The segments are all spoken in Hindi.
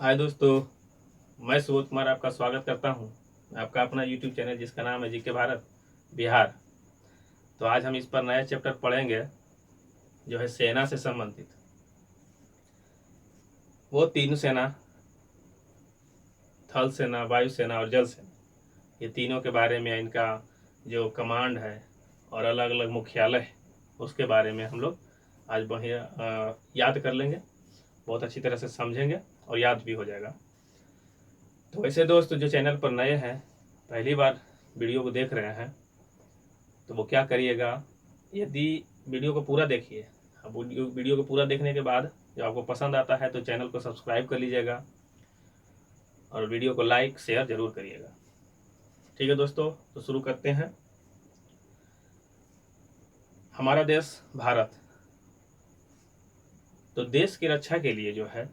हाय दोस्तों, मैं सुबोध कुमार आपका स्वागत करता हूं। आपका अपना यूट्यूब चैनल जिसका नाम है जीके भारत बिहार। तो आज हम इस पर नया चैप्टर पढ़ेंगे जो है सेना से संबंधित। वो तीन सेना, थल सेना, वायु सेना और जल सेना, ये तीनों के बारे में, इनका जो कमांड है और अलग अलग मुख्यालय है उसके बारे में हम लोग आज बढ़िया याद कर लेंगे। बहुत अच्छी तरह से समझेंगे और याद भी हो जाएगा। तो वैसे दोस्त जो चैनल पर नए हैं, पहली बार वीडियो को देख रहे हैं, तो वो क्या करिएगा, यदि वीडियो को पूरा देखिए। अब वीडियो को पूरा देखने के बाद जब आपको पसंद आता है तो चैनल को सब्सक्राइब कर लीजिएगा और वीडियो को लाइक शेयर जरूर करिएगा। ठीक है दोस्तों, तो शुरू करते हैं। हमारा देश भारत, तो देश की रक्षा के लिए जो है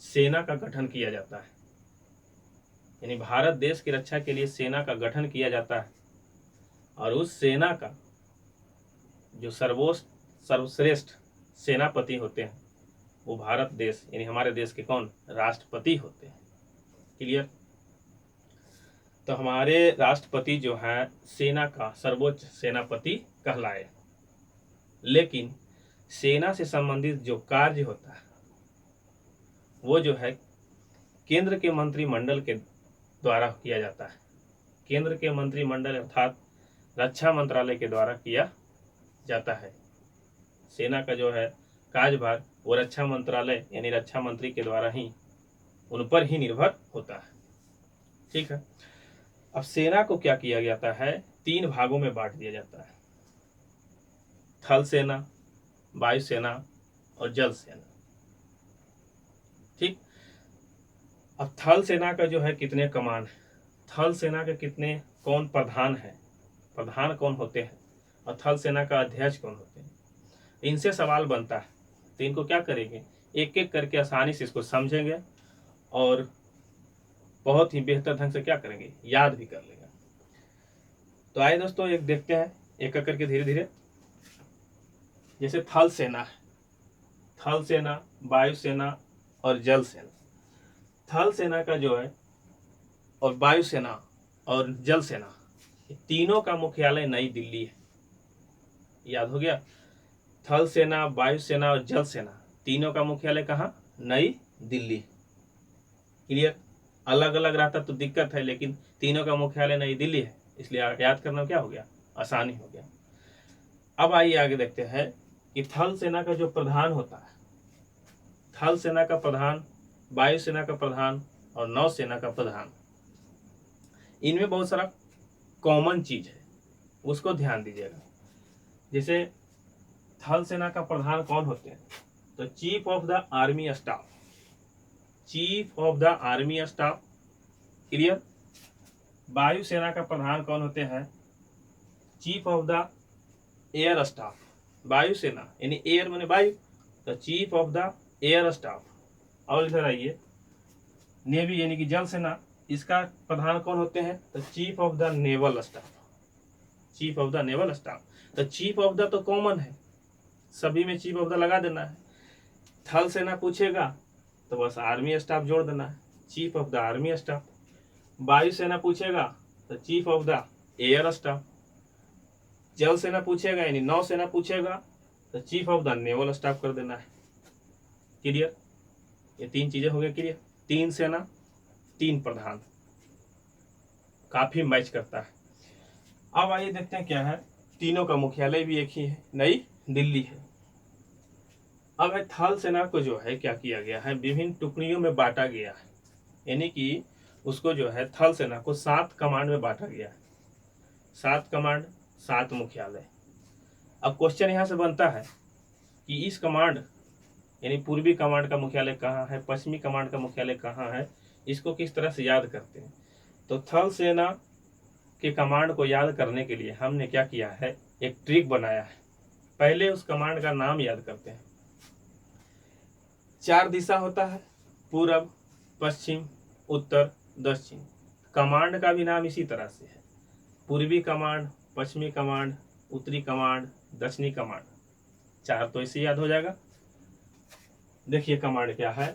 सेना का गठन किया जाता है। यानी भारत देश की रक्षा के लिए सेना का गठन किया जाता है और उस सेना का जो सर्वश्रेष्ठ सेनापति होते हैं वो भारत देश यानी हमारे देश के कौन, राष्ट्रपति होते हैं। क्लियर। तो हमारे राष्ट्रपति जो है सेना का सर्वोच्च सेनापति कहलाए। लेकिन सेना से संबंधित जो कार्य होता है वो जो है केंद्र के मंत्रिमंडल के द्वारा किया जाता है। केंद्र के मंत्रिमंडल अर्थात रक्षा मंत्रालय के द्वारा किया जाता है। सेना का जो है कार्यभार वो रक्षा मंत्रालय यानी रक्षा मंत्री के द्वारा ही, उन पर ही निर्भर होता है। ठीक है। अब सेना को क्या किया जाता है, तीन भागों में बांट दिया जाता है, थल सेना, वायु सेना और जल सेना। ठीक। अब थल सेना का जो है कितने कमान है, थल सेना के कितने, कौन प्रधान है, प्रधान कौन होते हैं और थल सेना का अध्यक्ष कौन होते हैं, इनसे सवाल बनता है। तो इनको क्या करेंगे, एक एक करके आसानी से इसको समझेंगे और बहुत ही बेहतर ढंग से क्या करेंगे, याद भी कर लेंगे। तो आइए दोस्तों एक देखते हैं एक एक करके धीरे धीरे। जैसे थल सेना है, थल सेना, वायु सेना और जल सेना। थल सेना का जो है और वायु सेना और जल सेना, ये तीनों का मुख्यालय नई दिल्ली है। याद हो गया, थल सेना, वायु सेना और जल सेना तीनों का मुख्यालय कहाँ, नई दिल्ली। क्लियर। अलग अलग रहता तो दिक्कत है, लेकिन तीनों का मुख्यालय नई दिल्ली है, इसलिए याद करना क्या हो गया, आसानी हो गया। अब आइए आगे देखते हैं कि थल सेना का जो प्रधान होता है, थल सेना का प्रधान, वायु सेना का प्रधान और नौसेना का प्रधान, इनमें बहुत सारा कॉमन चीज है, उसको ध्यान दीजिएगा। जैसे थल सेना का प्रधान कौन होते हैं, तो chief of the army staff, chief of the army staff. Clear. वायु सेना का प्रधान कौन होते हैं, chief of the air staff. वायु सेना यानी एयर माने वायु, तो chief of the air staff. और इधर आइए, नेवी यानी कि जल सेना, इसका प्रधान कौन होते हैं, तो chief of the naval staff, chief of the naval staff. तो चीफ ऑफ द तो कॉमन है, सभी में चीफ ऑफ द लगा देना है। थल सेना पूछेगा तो बस आर्मी स्टाफ जोड़ देना है, chief of the army staff. वायु सेना पूछेगा तो chief of the air staff. जल सेना पूछेगा यानी नौ सेना पूछेगा तो chief of the naval staff कर देना है। क्लियर। ये तीन चीजें हो गई। क्लियर। तीन सेना, तीन प्रधान, काफी मैच करता है। अब आइए देखते हैं क्या है, तीनों का मुख्यालय भी एक ही है, नई दिल्ली है। अब है थल सेना को जो है क्या किया गया है, विभिन्न टुकड़ियों में बांटा गया है। यानी कि उसको जो है थल सेना को 7 कमांड में बांटा गया है, 7 कमांड 7 मुख्यालय। अब क्वेश्चन यहां से बनता है कि इस कमांड यानी पूर्वी कमांड का मुख्यालय कहाँ है, पश्चिमी कमांड का मुख्यालय कहाँ है, इसको किस तरह से याद करते हैं। तो थल सेना के कमांड को याद करने के लिए हमने क्या किया है, एक ट्रिक बनाया है। पहले उस कमांड का नाम याद करते हैं। 4 दिशा होता है, पूरब, पश्चिम, उत्तर, दक्षिण। कमांड का भी नाम इसी तरह से है, पूर्वी कमांड, पश्चिमी कमांड, उत्तरी कमांड, दक्षिणी कमांड। 4 तो इसे याद हो जाएगा। देखिए कमांड क्या है,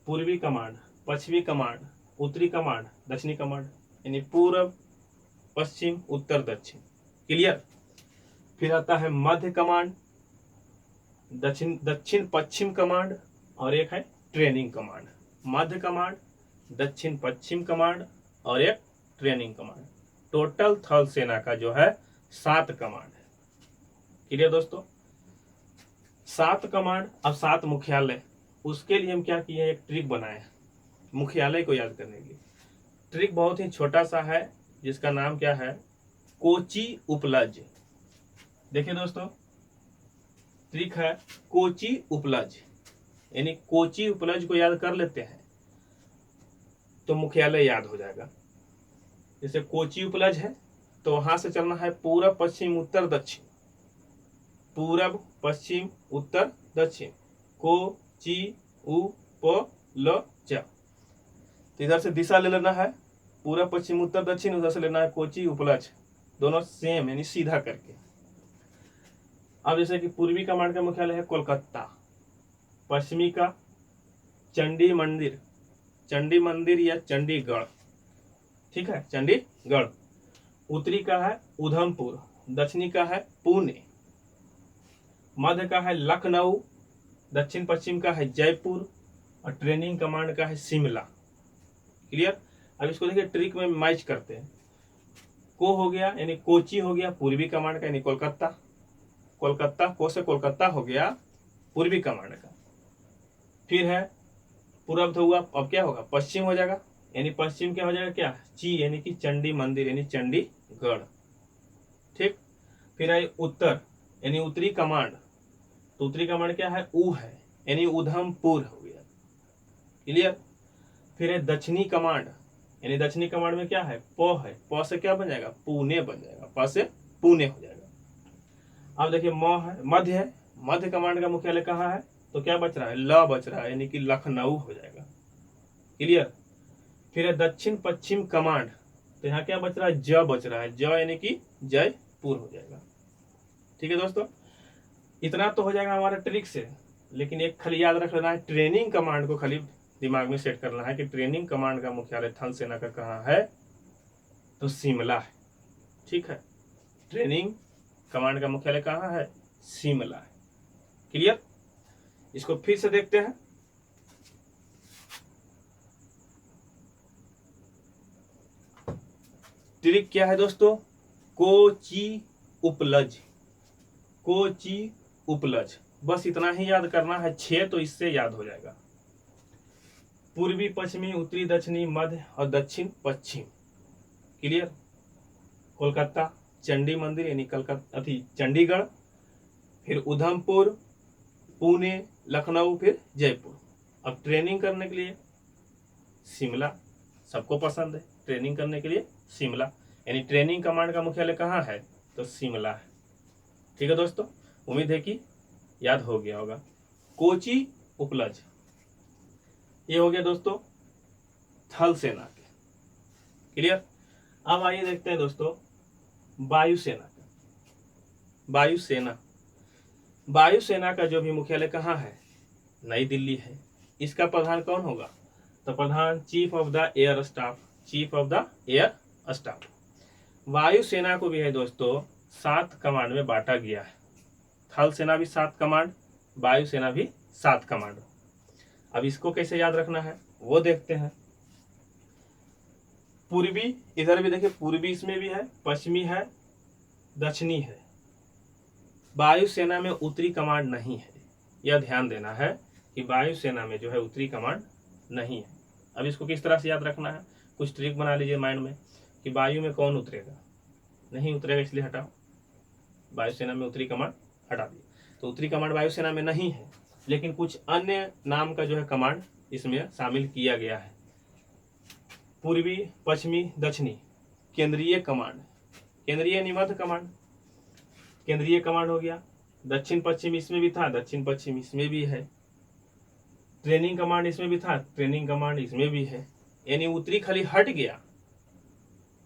पूर्वी कमांड पश्चिमी कमांड, उत्तरी कमांड, दक्षिणी कमांड, यानी पूर्व पश्चिम उत्तर दक्षिण। क्लियर। फिर आता है मध्य कमांड, दक्षिण पश्चिम कमांड, और एक है ट्रेनिंग कमांड। मध्य कमांड, दक्षिण पश्चिम कमांड और एक ट्रेनिंग कमांड। टोटल थल सेना का जो है 7 कमांड है। क्लियर दोस्तों, 7 कमांड, अब 7 मुख्यालय। उसके लिए हम क्या किए, एक ट्रिक बनाए मुख्यालय को याद करने के लिए। ट्रिक बहुत ही छोटा सा है, जिसका नाम क्या है, कोची उपलज। देखिए दोस्तों, ट्रिक है कोची उपलज, यानी कोची उपलज को याद कर लेते हैं तो मुख्यालय याद हो जाएगा। जैसे कोची उपलज है तो वहां से चलना है पूरब पश्चिम उत्तर दक्षिण, पूरब पश्चिम उत्तर दक्षिण, कोची उपलज। तो इधर से दिशा ले लेना है पूरब पश्चिम उत्तर दक्षिण, उधर से लेना है कोची उपलज, दोनों सेम यानी सीधा करके। अब जैसे कि पूर्वी कमांड का मुख्यालय है कोलकाता, पश्चिमी का चंडी मंदिर, चंडी मंदिर या चंडीगढ़, ठीक है, चंडीगढ़। उत्तरी का है उधमपुर, दक्षिणी का है पुणे, मध्य का है लखनऊ, दक्षिण पश्चिम का है जयपुर, और ट्रेनिंग कमांड का है शिमला। क्लियर। अब इसको देखिए ट्रिक में मैच करते हैं। को हो गया यानी कोची हो गया पूर्वी कमांड का यानी कोलकाता, कोलकाता को से कोलकाता हो गया पूर्वी कमांड का। फिर है पूरब हुआ, अब क्या होगा, पश्चिम हो जाएगा, यानी पश्चिम क्या हो जाएगा, क्या, ची यानी कि चंडी मंदिर यानी चंडीगढ़, ठीक। फिर है उत्तर यानी उत्तरी कमांड, तो उत्तरी कमांड क्या है, ऊ है, यानी उधमपुर हो गया। क्लियर। फिर है दक्षिणी कमांड, यानी दक्षिणी कमांड में क्या है, प है, प से क्या बन जाएगा, पुणे बन जाएगा, प से पुणे हो जाएगा। अब देखिए म है, मध्य है, मध्य कमांड का मुख्यालय कहाँ है, तो क्या बच रहा है, ल बच रहा है, यानी कि लखनऊ हो जाएगा। क्लियर। फिर है दक्षिण पश्चिम कमांड, तो यहाँ क्या बच रहा है, ज बच रहा है, ज यानी कि जयपुर हो जाएगा। ठीक है दोस्तों, इतना तो हो जाएगा हमारा ट्रिक से, लेकिन एक खाली याद रख लेना है, ट्रेनिंग कमांड को खाली दिमाग में सेट करना है कि ट्रेनिंग कमांड का मुख्यालय थल सेना का कहाँ है, तो शिमला है। ठीक है, ट्रेनिंग कमांड का मुख्यालय कहाँ है, शिमला है। क्लियर। इसको फिर से देखते हैं। ट्रिक क्या है दोस्तों, कोची उपलज, कोची उपलज, बस इतना ही याद करना है, 6 तो इससे याद हो जाएगा। पूर्वी पश्चिमी उत्तरी दक्षिणी मध्य और दक्षिण पश्चिम। क्लियर। कोलकाता चंडी मंदिर यानी कलकत्ता चंडीगढ़, फिर उधमपुर, पुणे, लखनऊ, फिर जयपुर। अब ट्रेनिंग करने के लिए शिमला, सबको पसंद है ट्रेनिंग करने के लिए शिमला, यानी ट्रेनिंग कमांड का मुख्यालय कहाँ है, तो शिमला है। ठीक है दोस्तों, उम्मीद है कि याद हो गया होगा। कोची उपलज, ये हो गया दोस्तों थल सेना के। क्लियर। अब आइए देखते हैं दोस्तों वायुसेना का। वायुसेना, वायुसेना का जो भी मुख्यालय कहाँ है, नई दिल्ली है। इसका प्रधान कौन होगा, तो प्रधान chief of the air staff, chief of the air staff. वायुसेना को भी है दोस्तों 7 कमांड में बांटा गया है। थल सेना भी 7 कमांड, वायुसेना भी 7 कमांड। अब इसको कैसे याद रखना है वो देखते हैं। पूर्वी, इधर भी देखिए पूर्वी इसमें भी है, पश्चिमी है, दक्षिणी है। वायुसेना में उत्तरी कमांड नहीं है, यह ध्यान देना है कि वायुसेना में जो है उत्तरी कमांड नहीं है। अब इसको किस तरह से याद रखना है, कुछ ट्रिक बना लीजिए माइंड में कि वायु में कौन उतरेगा, नहीं उतरेगा इसलिए हटाओ, वायुसेना में उत्तरी कमांड हटा दिए। तो उत्तरी कमांड वायुसेना में नहीं है, लेकिन कुछ अन्य नाम का जो है कमांड इसमें शामिल किया गया है। पूर्वी पश्चिमी दक्षिणी केंद्रीय कमांड, केंद्रीय निमध्य कमांड, केंद्रीय कमांड हो गया। दक्षिण पश्चिम इसमें भी था, दक्षिण पश्चिम इसमें भी है। ट्रेनिंग कमांड इसमें भी था, ट्रेनिंग कमांड इसमें भी है। यानी उत्तरी खाली हट गया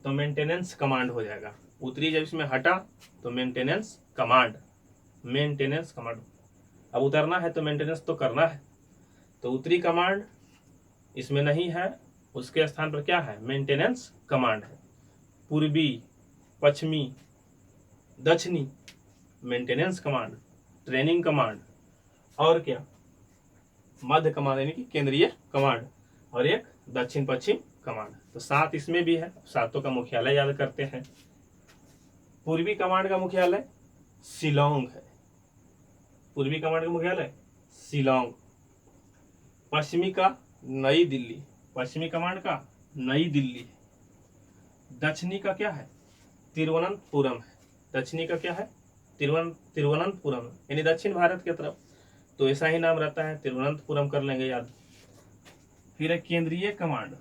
तो मेंटेनेंस कमांड हो जाएगा। उत्तरी जब इसमें हटा तो मेंटेनेंस कमांड, मेंटेनेंस कमांड। अब उतरना है तो मेंटेनेंस तो करना है, तो उत्तरी कमांड इसमें नहीं है, उसके स्थान पर क्या है, मेंटेनेंस कमांड है। पूर्वी, पश्चिमी, दक्षिणी, मेंटेनेंस कमांड, ट्रेनिंग कमांड, और क्या, मध्य कमांड यानी कि केंद्रीय कमांड, और एक दक्षिण पश्चिम कमांड। तो 7 इसमें भी है, सातों का मुख्यालय याद करते हैं। पूर्वी कमांड का मुख्यालय शिलोंग है। पूर्वी कमांड का मुख्यालय शिलोंग। पश्चिमी का नई दिल्ली, पश्चिमी कमांड का नई दिल्ली। दक्षिणी का क्या है, तिरुवनंतपुरम है। दक्षिणी का क्या है, तिरुवनंतपुरम, यानी दक्षिण भारत की तरफ, तो ऐसा ही नाम रहता है, तिरुवनंतपुरम कर लेंगे याद। फिर है केंद्रीय कमांड।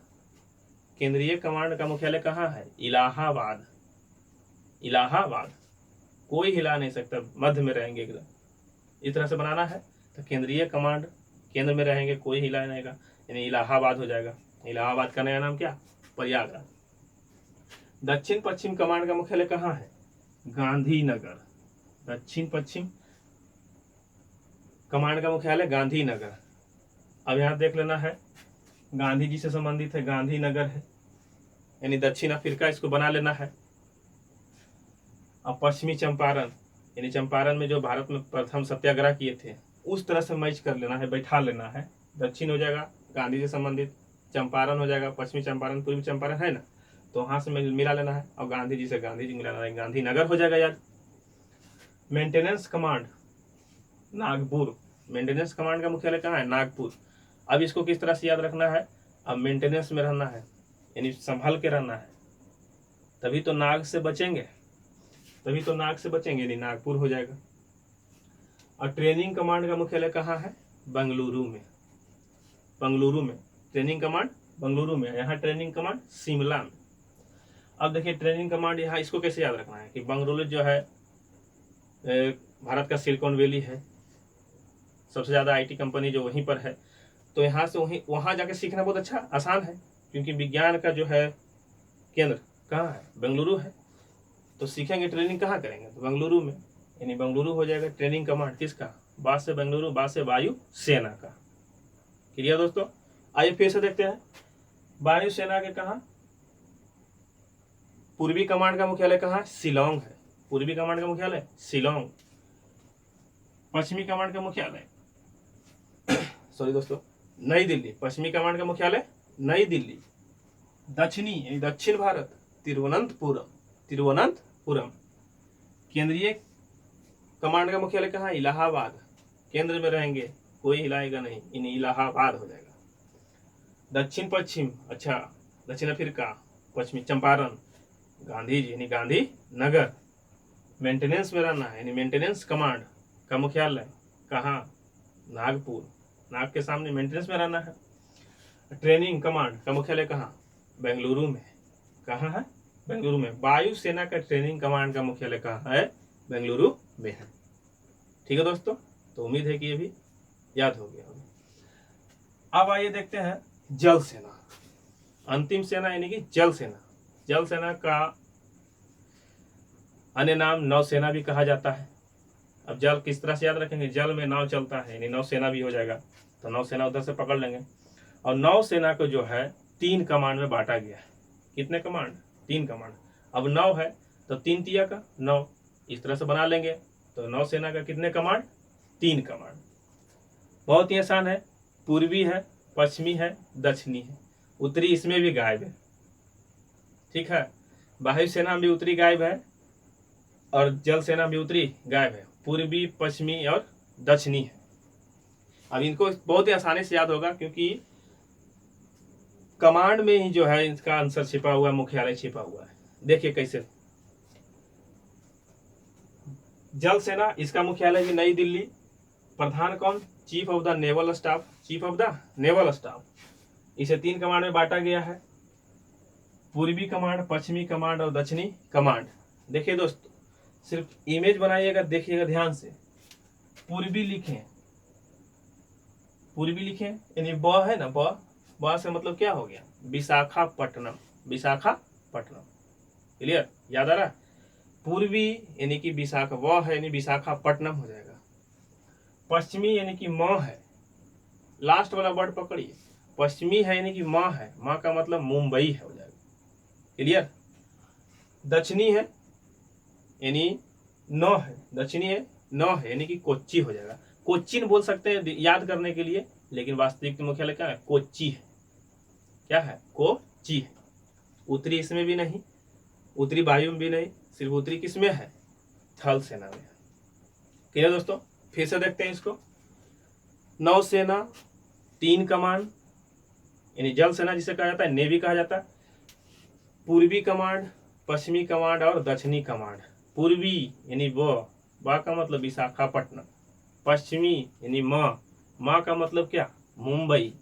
केंद्रीय कमांड का मुख्यालय कहाँ है, इलाहाबाद। इलाहाबाद, कोई हिला नहीं सकता, मध्य में रहेंगे एकदम, इस तरह से बनाना है। तो केंद्रीय कमांड केंद्र में रहेंगे, कोई हिला नहीं का, यानी इलाहाबाद हो जाएगा। इलाहाबाद का नया नाम क्या, प्रयागराज। दक्षिण पश्चिम कमांड का मुख्यालय कहाँ है, गांधीनगर। दक्षिण पश्चिम कमांड का मुख्यालय गांधीनगर। अब यहाँ देख लेना है, गांधी जी से संबंधित है, गांधीनगर है, यानी दक्षिण अफ्रीका, इसको बना लेना है। अब पश्चिमी चंपारण, यानी चंपारण में जो भारत में प्रथम सत्याग्रह किए थे, उस तरह से मैच कर लेना है, बैठा लेना है। दक्षिण हो जाएगा गांधी से संबंधित, चंपारण हो जाएगा पश्चिमी चंपारण, पूर्वी चंपारण है ना, तो वहां से मिला लेना है, और गांधी जी से गांधी जी मिलाना है, गांधीनगर हो जाएगा यार। Maintenance command Nagpur. Maintenance command का मुख्यालय कहाँ है, नागपुर। अब इसको किस तरह से याद रखना है, अब मेंटेनेंस में रहना है, यानी संभाल के रहना है, तभी तो नाग से बचेंगे, तभी तो नाग से बचेंगे, यानी नागपुर हो जाएगा। और ट्रेनिंग कमांड का मुख्यालय कहाँ है, बेंगलुरु में। बेंगलुरु में ट्रेनिंग कमांड, बेंगलुरु में। यहाँ ट्रेनिंग कमांड शिमला में। अब देखिए ट्रेनिंग कमांड यहाँ इसको कैसे याद रखना है कि बेंगलुरु जो है भारत का सिलिकॉन वैली है, सबसे ज़्यादा आईटी कंपनी जो वहीं पर है, तो यहाँ से वहाँ जाके सीखना बहुत अच्छा आसान है, क्योंकि विज्ञान का जो है केंद्र कहाँ है, बेंगलुरु है। तो सीखेंगे, ट्रेनिंग कहाँ करेंगे, तो बेंगलुरु में, यानी बेंगलुरु हो जाएगा ट्रेनिंग कमांड किसका, बाद से बेंगलुरु, बाद से वायु सेना का। क्लियर दोस्तों। आइए फिर से देखते हैं, वायु सेना के कहाँ, पूर्वी कमांड का मुख्यालय कहाँ है, शिलोंग है। पूर्वी कमांड का मुख्यालय शिलोंग। पश्चिमी कमांड का मुख्यालय सॉरी दोस्तों, नई दिल्ली। पश्चिमी कमांड का मुख्यालय नई दिल्ली। दक्षिणी यानी दक्षिण भारत, तिरुवनंतपुरम। तिरुवनंतपुरम। केंद्रीय कमांड का मुख्यालय कहाँ है, इलाहाबाद। केंद्र में रहेंगे, कोई हिलाएगा नहीं, इन इलाहाबाद हो जाएगा। दक्षिण पश्चिम, अच्छा दक्षिण अफ्रीका, पश्चिमी चंपारण, गांधी जी यानी गांधी नगर। मेंटेनेंस में रहना है, यानी मेंटेनेंस कमांड का मुख्यालय कहाँ, नागपुर। नाग के सामने मेंटेनेंस में रहना है। ट्रेनिंग कमांड का मुख्यालय कहाँ, बेंगलुरु में। कहाँ है, बेंगलुरु में। वायु सेना का ट्रेनिंग कमांड का मुख्यालय कहाँ है, बेंगलुरु में है। ठीक है दोस्तों, तो उम्मीद है कि ये भी याद हो गया होगा। अब आइए देखते हैं जल सेना, अंतिम सेना यानी कि जल सेना। जल सेना का अन्य नाम नौसेना भी कहा जाता है। अब जल किस तरह से याद रखेंगे, जल में नाव चलता है, यानी नौसेना भी हो जाएगा, तो नौसेना उधर से पकड़ लेंगे। और नौसेना को जो है 3 कमांड में बांटा गया है। कितने कमांड, 3 कमांड। अब 9 है तो 3 तिया का 9, इस तरह से बना लेंगे। तो नौसेना का कितने कमांड, 3 कमांड। बहुत ही आसान है, पूर्वी है, पश्चिमी है, दक्षिणी है, उत्तरी इसमें भी गायब है। ठीक है, वायुसेना भी उत्तरी गायब है, और जल सेना भी उत्तरी गायब है। पूर्वी, पश्चिमी और दक्षिणी है। अब इनको बहुत ही आसानी से याद होगा, क्योंकि कमांड में ही जो है इसका आंसर छिपा हुआ है, मुख्यालय छिपा हुआ है। देखिए कैसे, जल सेना इसका मुख्यालय भी नई दिल्ली। प्रधान कौन, chief of the naval staff. Chief of the naval staff. इसे 3 कमांड में बांटा गया है, पूर्वी कमांड, पश्चिमी कमांड और दक्षिणी कमांड। देखिए दोस्तों, सिर्फ इमेज बनाइएगा, देखिएगा ध्यान से। पूर्वी लिखें, पूर्वी लिखें, यानी ब है ना, ब से मतलब क्या हो गया, विशाखापट्टनम। विशाखापट्टनम, क्लियर, याद आ रहा। पूर्वी यानी कि विशाखा, व है यानी विशाखापट्टनम हो जाएगा। पश्चिमी यानी कि म है, लास्ट वाला वर्ड पकड़िए, पश्चिमी है यानी कि माँ है, माँ का मतलब मुंबई है, हो जाएगा। क्लियर। दक्षिणी है यानी नौ है, दक्षिणी है नौ है यानी कि कोच्चि हो जाएगा। कोच्चिन बोल सकते हैं याद करने के लिए, लेकिन वास्तविक मुख्यालय क्या है, कोच्चि है। क्या है, कोच्चि है। उत्तरी इसमें भी नहीं, उत्तरी वायु में भी नहीं, सिर्फ उत्तरी किसमें है, थल सेना में। क्लियर दोस्तों। फिर से देखते हैं इसको। नौसेना 3 कमांड यानी जल सेना जिसे कहा जाता है, नेवी कहा जाता है। पूर्वी कमांड, पश्चिमी कमांड और दक्षिणी कमांड। पूर्वी यानी ब का मतलब विशाखापट्टनम। पश्चिमी यानी माँ का मतलब क्या, मुंबई।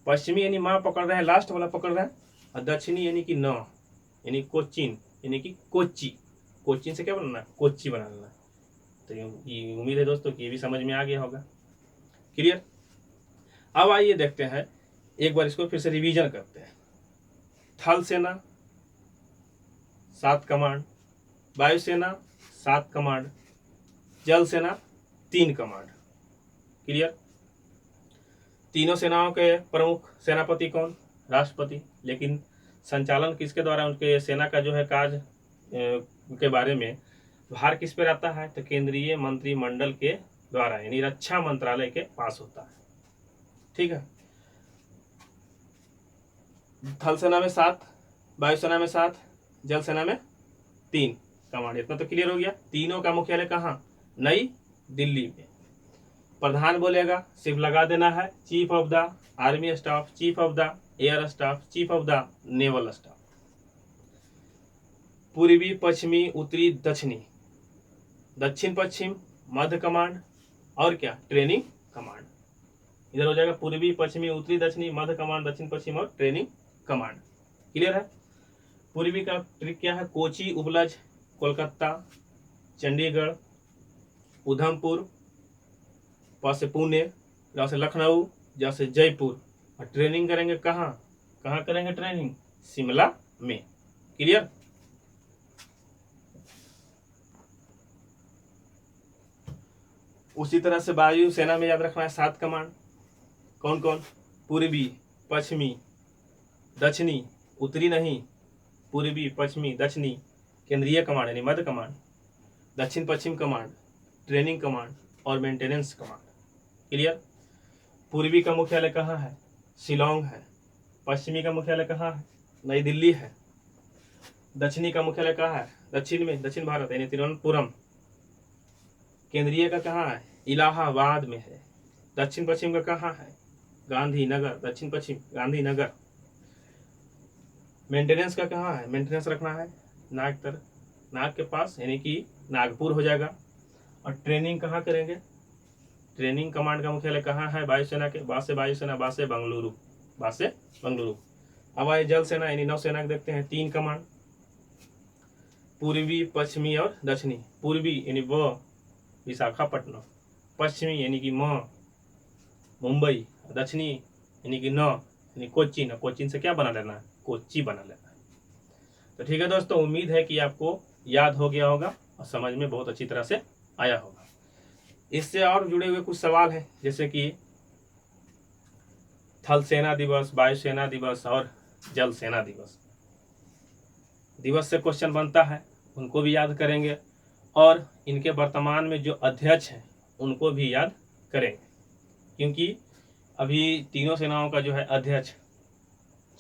पश्चिमी यानी माँ पकड़ रहे हैं, लास्ट वाला पकड़ रहे हैं। और दक्षिणी यानी कि न यानी कोच्चिन यानी कि कोच्चि। कोच्चिन से क्या बनाना है, कोच्चि बनाना है। तो ये उम्मीद है दोस्तों कि ये भी समझ में आ गया होगा। क्लियर। अब आइए देखते हैं, एक बार इसको फिर से रिवीजन करते हैं। थल सेना 7 कमांड, वायुसेना 7 कमांड, जल सेना 3 कमांड। क्लियर। तीनों सेनाओं के प्रमुख सेनापति कौन, राष्ट्रपति। लेकिन संचालन किसके द्वारा, उनके सेना का जो है कार्य के बारे में भार किस पे रहता है, तो केंद्रीय मंत्रिमंडल के द्वारा यानी रक्षा मंत्रालय के पास होता है। ठीक है। थल सेना में 7, वायुसेना में 7, जल सेना में 3 कमांड। इतना तो क्लियर हो गया। तीनों का मुख्यालय कहाँ, नई दिल्ली में। प्रधान बोलेगा, सिर्फ लगा देना है chief of the army staff, chief of the air staff, chief of the naval staff. पूर्वी, पश्चिमी, उत्तरी, दक्षिणी, दक्षिण पश्चिम, मध्य कमांड और क्या, ट्रेनिंग कमांड। इधर हो जाएगा पूर्वी, पश्चिमी, उत्तरी, दक्षिणी, मध्य कमांड, दक्षिण पश्चिम और ट्रेनिंग कमांड। क्लियर है। पूर्वी का ट्रिक क्या है, कोची, उपलज, कोलकाता, चंडीगढ़, उधमपुर, से पुणे, जैसे लखनऊ, जैसे जयपुर। और ट्रेनिंग करेंगे कहाँ कहाँ करेंगे ट्रेनिंग, शिमला में। क्लियर। उसी तरह से वायु सेना में याद रखना है 7 कमांड। कौन कौन, पूर्वी, पश्चिमी, दक्षिणी, उत्तरी नहीं, पूर्वी, पश्चिमी, दक्षिणी, केंद्रीय कमांड यानी मध्य कमांड, दक्षिण पश्चिम कमांड, ट्रेनिंग कमांड और मेंटेनेंस कमांड। क्लियर। पूर्वी का मुख्यालय कहाँ है, शिलोंग है। पश्चिमी का मुख्यालय कहाँ है, नई दिल्ली है। दक्षिणी का मुख्यालय कहाँ है, दक्षिण में, दक्षिण भारत यानी तिरुवनंतपुरम। केंद्रीय का कहाँ है, इलाहाबाद में है। दक्षिण पश्चिम का कहाँ है, गांधीनगर, दक्षिण पश्चिम गांधीनगर। मेंटेनेंस का कहाँ है, मेंटेनेंस रखना है नाग के पास यानी कि नागपुर हो जाएगा। और ट्रेनिंग कहाँ करेंगे, ट्रेनिंग कमांड का मुख्यालय कहाँ है, वायुसेना के, बासे वायुसेना, बासे बंगलुरु, बासे बंगलुरु। अब आए जल सेना यानी नौसेना के देखते हैं 3 कमांड, पूर्वी, पश्चिमी और दक्षिणी। पूर्वी यानी विशाखापट्टनम, पश्चिमी यानी कि मुंबई, दक्षिणी यानी कि यानी कोच्चि। कोच्चि से क्या बना लेना है, कोच्चि बना लेना है। तो ठीक है दोस्तों, उम्मीद है कि आपको याद हो गया होगा और समझ में बहुत अच्छी तरह से आया होगा। इससे और जुड़े हुए कुछ सवाल हैं, जैसे कि थल सेना दिवस, वायुसेना दिवस और जल सेना दिवस से क्वेश्चन बनता है, उनको भी याद करेंगे। और इनके वर्तमान में जो अध्यक्ष हैं उनको भी याद करेंगे, क्योंकि अभी तीनों सेनाओं का जो है अध्यक्ष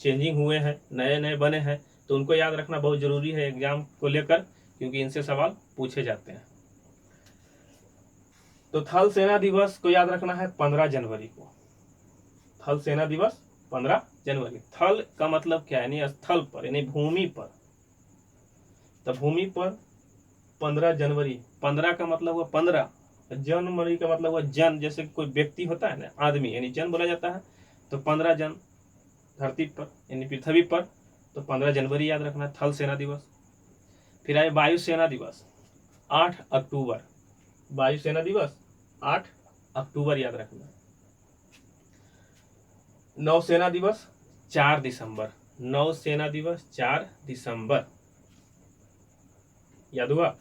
चेंजिंग हुए हैं, नए नए बने हैं, तो उनको याद रखना बहुत जरूरी है एग्जाम को लेकर, क्योंकि इनसे सवाल पूछे जाते हैं। तो थल सेना दिवस को याद रखना है 15 जनवरी को। थल सेना दिवस 15 जनवरी। थल का मतलब क्या है, यानी स्थल पर यानी भूमि पर। तो भूमि पर 15 जनवरी, 15 का मतलब हुआ 15, जनवरी का मतलब हुआ जन, जैसे कोई व्यक्ति होता है ना, आदमी यानी जन बोला जाता है। तो 15 जन धरती पर यानी पृथ्वी पर, तो 15 जनवरी याद रखना थल सेना दिवस। फिर आए वायुसेना दिवस 8 अक्टूबर। वायुसेना दिवस 8 अक्टूबर याद रखना। नौसेना दिवस 4 दिसंबर। नौसेना दिवस 4 दिसंबर याद हुआ।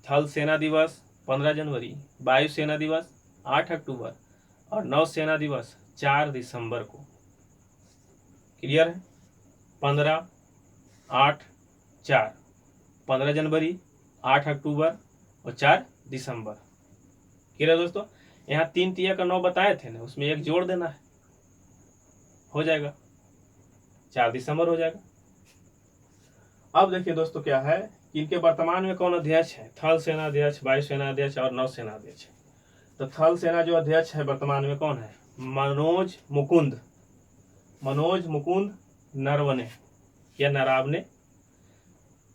थल सेना दिवस 15 जनवरी, वायुसेना दिवस 8 अक्टूबर और नौसेना दिवस 4 दिसंबर को। क्लियर है? 15, 8, 4, 15 जनवरी, 8 अक्टूबर और 4 दिसंबर। क्लियर है दोस्तों? यहाँ 3 तिया का 9 बताए थे ना, उसमें एक जोड़ देना है, हो जाएगा 4 दिसंबर हो जाएगा। अब देखिए दोस्तों क्या है कि इनके वर्तमान में कौन अध्यक्ष है? थल सेना अध्यक्ष, वायु सेना अध्यक्ष और नौसेना अध्यक्ष। तो थल सेना जो अध्यक्ष है वर्तमान में कौन है? मनोज मुकुंद नरवणे या नरावने,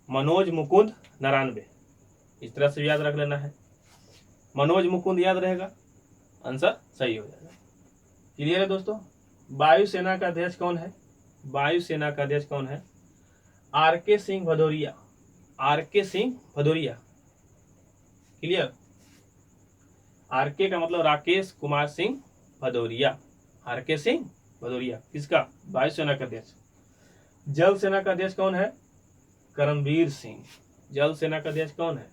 मनोज मुकुंद नरानवे, इस तरह से याद रख लेना है। मनोज मुकुंद याद रहेगा, आंसर सही हो जाएगा। क्लियर है दोस्तों? वायुसेना का अध्यक्ष कौन है? वायुसेना का अध्यक्ष कौन है? आर.के. सिंह भदौरिया। आर.के. सिंह भदौरिया। क्लियर? आर.के. का मतलब राकेश कुमार सिंह भदौरिया। आर.के. सिंह भदौरिया किसका? वायुसेना का अध्यक्ष। जल सेना का अध्यक्ष कौन है? करमबीर सिंह। जल सेना का अध्यक्ष कौन है?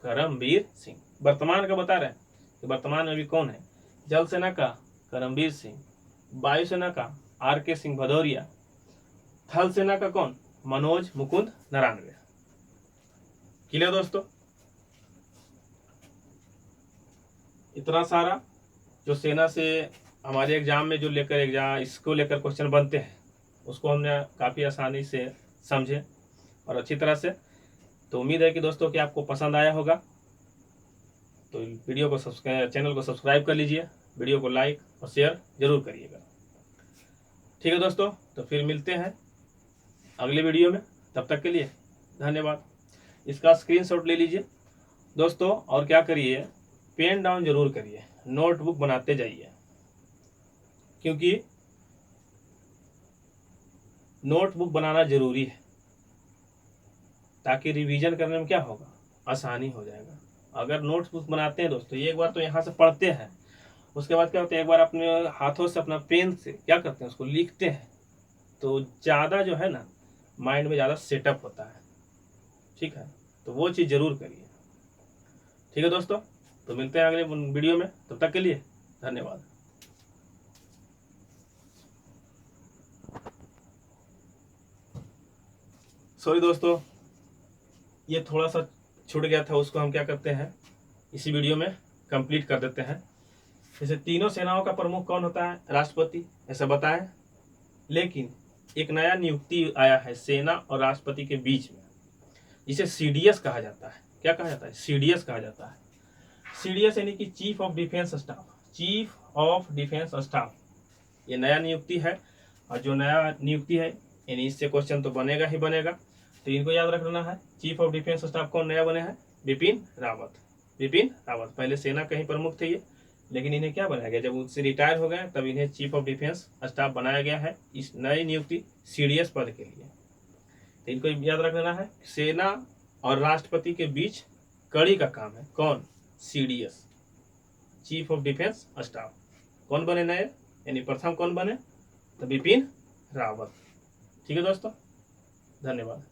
करमबीर सिंह। वर्तमान का बता रहे हैं कि वर्तमान में भी कौन है? जल सेना का करमबीर सिंह, वायुसेना का आर.के. सिंह भदौरिया, थल सेना का कौन? मनोज मुकुंद नरानवे। क्लियर दोस्तों? इतना सारा जो सेना से हमारे एग्जाम में जो इसको लेकर क्वेश्चन बनते हैं उसको हमने काफ़ी आसानी से समझे और अच्छी तरह से। तो उम्मीद है कि दोस्तों कि आपको पसंद आया होगा। तो वीडियो को चैनल को सब्सक्राइब कर लीजिए, वीडियो को लाइक और शेयर जरूर करिएगा। ठीक है दोस्तों, तो फिर मिलते हैं अगले वीडियो में। तब तक के लिए धन्यवाद। इसका स्क्रीनशॉट ले लीजिए दोस्तों, और क्या करिए, पेन डाउन जरूर करिए, नोटबुक बनाते जाइए, क्योंकि नोटबुक बनाना जरूरी है ताकि रिवीजन करने में क्या होगा, आसानी हो जाएगा। अगर नोटबुक बनाते हैं दोस्तों, एक बार तो यहाँ से पढ़ते हैं, उसके बाद क्या होता है, एक बार अपने हाथों से अपना पेन से क्या करते हैं, उसको लिखते हैं, तो ज़्यादा जो है ना माइंड में ज़्यादा सेटअप होता है। ठीक है, तो वो चीज़ जरूर करिए। ठीक है दोस्तों, तो मिलते हैं अगले वीडियो में। तब तक के लिए धन्यवाद। सॉरी दोस्तों, ये थोड़ा सा छूट गया था, उसको हम क्या करते हैं इसी वीडियो में कंप्लीट कर देते हैं। जैसे तीनों सेनाओं का प्रमुख कौन होता है? राष्ट्रपति, ऐसा बताएं। लेकिन एक नया नियुक्ति आया है सेना और राष्ट्रपति के बीच में, जिसे CDS कहा जाता है। क्या कहा जाता है? CDS कहा जाता है। CDS यानी कि chief of defence staff. Chief of defence staff ये नया नियुक्ति है, और जो नया नियुक्ति है यानी इससे क्वेश्चन तो बनेगा ही बनेगा, तो इनको याद रखना है। चीफ ऑफ डिफेंस स्टाफ कौन नया बने हैं? बिपिन रावत। बिपिन रावत पहले सेना के ही प्रमुख थे ये, लेकिन इन्हें क्या बनाया गया, जब उनसे रिटायर हो गए तब इन्हें चीफ ऑफ डिफेंस स्टाफ बनाया गया है इस नई नियुक्ति CDS पद के लिए। तो इनको याद रखना है, सेना और राष्ट्रपति के बीच कड़ी का काम है कौन? CDS, chief of defence staff. कौन बने नए, यानी प्रथम कौन बने? तो बिपिन रावत। ठीक है दोस्तों, धन्यवाद।